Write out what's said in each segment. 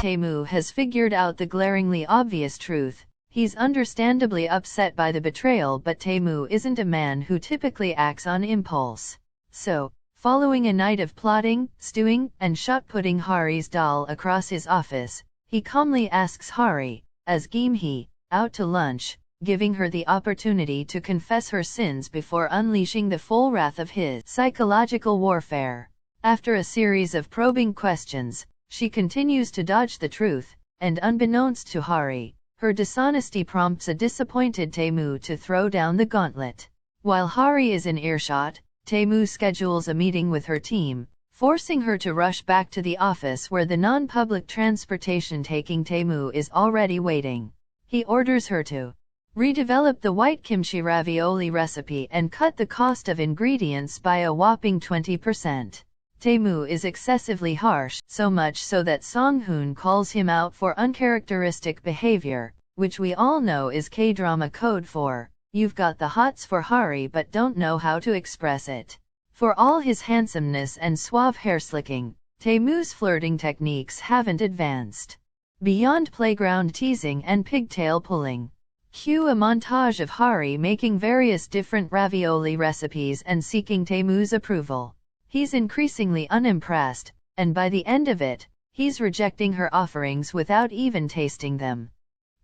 Tae Mu has figured out the glaringly obvious truth. He's understandably upset by the betrayal, but Tae Mu isn't a man who typically acts on impulse. So, following a night of plotting, stewing, and shot-putting Hari's doll across his office, he calmly asks Hari, as Gi-hee, out to lunch, giving her the opportunity to confess her sins before unleashing the full wrath of his psychological warfare. After a series of probing questions, she continues to dodge the truth, and unbeknownst to Hari, her dishonesty prompts a disappointed Tae Mu to throw down the gauntlet. While Hari is in earshot, Tae Mu schedules a meeting with her team, forcing her to rush back to the office where the non-public transportation taking Tae Mu is already waiting. He orders her to redevelop the white kimchi ravioli recipe and cut the cost of ingredients by a whopping 20%. Tae Mu is excessively harsh, so much so that Song-hoon calls him out for uncharacteristic behavior, which we all know is K-drama code for, "You've got the hots for Hari but don't know how to express it." For all his handsomeness and suave hair slicking, Tae Mu's flirting techniques haven't advanced beyond playground teasing and pigtail pulling. Cue a montage of Hari making various different ravioli recipes and seeking Tae Mu's approval. He's increasingly unimpressed, and by the end of it, he's rejecting her offerings without even tasting them.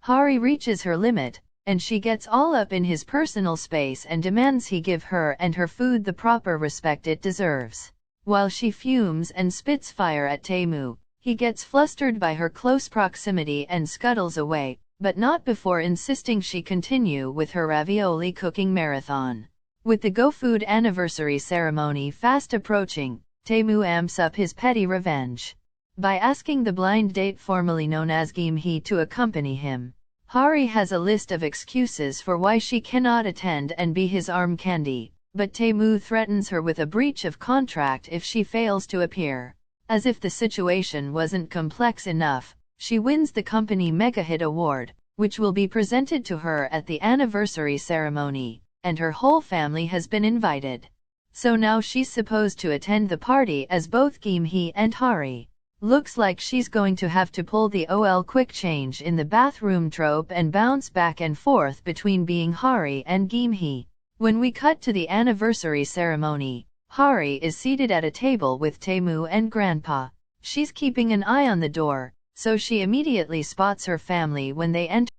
Hari reaches her limit, and she gets all up in his personal space and demands he give her and her food the proper respect it deserves. While she fumes and spits fire at Tae Mu, he gets flustered by her close proximity and scuttles away, but not before insisting she continue with her ravioli cooking marathon. With the GoFood anniversary ceremony fast approaching, Tae Mu amps up his petty revenge by asking the blind date formerly known as Gi-hee to accompany him. Hari has a list of excuses for why she cannot attend and be his arm candy, but Tae Mu threatens her with a breach of contract if she fails to appear. As if the situation wasn't complex enough, she wins the company Mega Hit Award, which will be presented to her at the anniversary ceremony, and her whole family has been invited. So now she's supposed to attend the party as both Gi-hee and Hari. Looks like she's going to have to pull the OL quick change in the bathroom trope and bounce back and forth between being Hari and Gi-hee. When we cut to the anniversary ceremony, Hari is seated at a table with Tae Mu and Grandpa. She's keeping an eye on the door, so she immediately spots her family when they enter.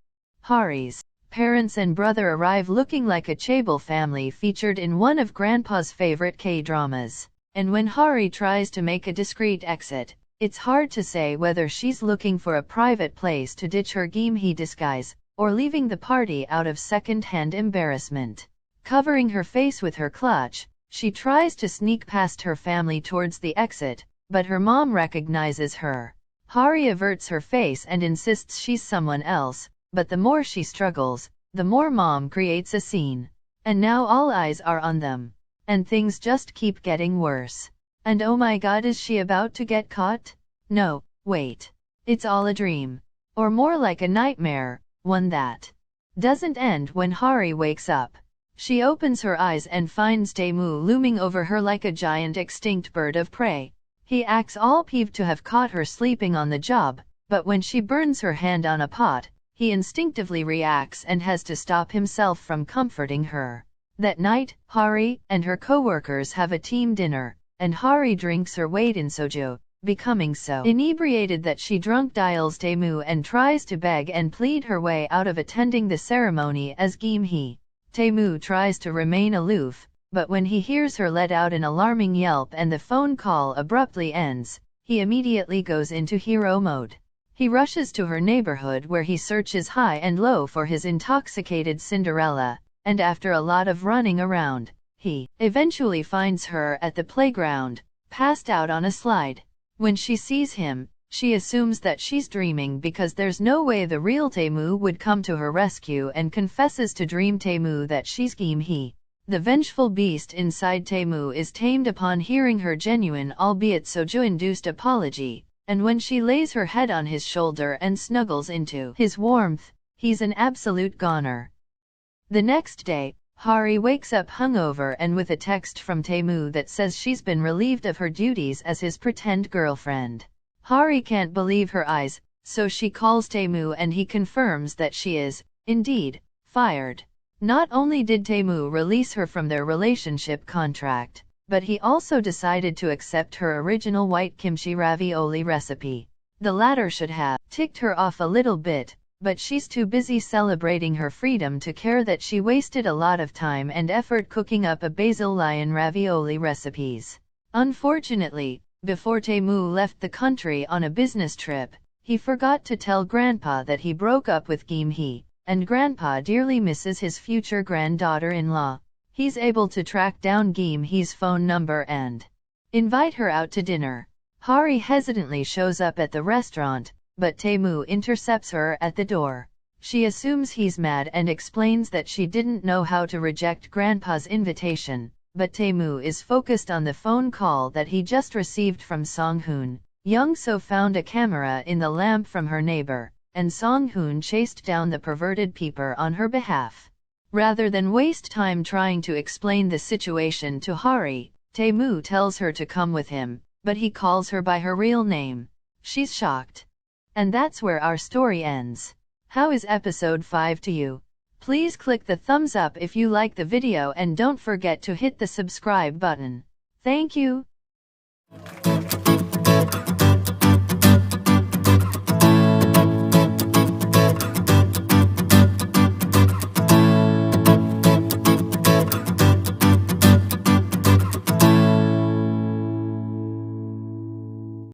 Hari's parents and brother arrive looking like a chaebol family featured in one of Grandpa's favorite K-dramas. And when Hari tries to make a discreet exit, it's hard to say whether she's looking for a private place to ditch her Gi-hee disguise, or leaving the party out of second-hand embarrassment. Covering her face with her clutch, she tries to sneak past her family towards the exit, but her mom recognizes her. Hari averts her face and insists she's someone else, but the more she struggles, the more mom creates a scene. And now all eyes are on them. And things just keep getting worse. And oh my god, is she about to get caught? No, wait. It's all a dream. Or more like a nightmare, one that doesn't end when Hari wakes up. She opens her eyes and finds Tae Mu looming over her like a giant extinct bird of prey. He acts all peeved to have caught her sleeping on the job, but when she burns her hand on a pot, he instinctively reacts and has to stop himself from comforting her. That night, Hari and her co-workers have a team dinner, and Hari drinks her weight in soju, becoming so inebriated that she drunk dials Tae Mu and tries to beg and plead her way out of attending the ceremony as Gi-hee. Tae Mu tries to remain aloof, but when he hears her let out an alarming yelp and the phone call abruptly ends, he immediately goes into hero mode. He rushes to her neighborhood where he searches high and low for his intoxicated Cinderella, and after a lot of running around, he eventually finds her at the playground, passed out on a slide. When she sees him, she assumes that she's dreaming because there's no way the real Tae Mu would come to her rescue and confesses to Dream Tae Mu that she's Gi-hee. The vengeful beast inside Tae Mu is tamed upon hearing her genuine albeit soju-induced apology, and when she lays her head on his shoulder and snuggles into his warmth, he's an absolute goner. The next day, Hari wakes up hungover and with a text from Tae Mu that says she's been relieved of her duties as his pretend girlfriend. Hari can't believe her eyes, so she calls Tae Mu and he confirms that she is, indeed, fired. Not only did Tae Mu release her from their relationship contract, but he also decided to accept her original white kimchi ravioli recipe. The latter should have ticked her off a little bit, but she's too busy celebrating her freedom to care that she wasted a lot of time and effort cooking up a basil lion ravioli recipes. Unfortunately, before Tae Mu left the country on a business trip, he forgot to tell Grandpa that he broke up with Kim Hee, and Grandpa dearly misses his future granddaughter-in-law. He's able to track down Kim Hee's phone number and invite her out to dinner. Hari hesitantly shows up at the restaurant, but Tae Mu intercepts her at the door. She assumes he's mad and explains that she didn't know how to reject Grandpa's invitation, but Tae Mu is focused on the phone call that he just received from Song-hoon. Young-so found a camera in the lamp from her neighbor, and Song-hoon chased down the perverted peeper on her behalf. Rather than waste time trying to explain the situation to Hari, Tae Mu tells her to come with him, but he calls her by her real name. She's shocked. And that's where our story ends. How is episode 5 to you? Please click the thumbs up if you like the video and don't forget to hit the subscribe button. Thank you.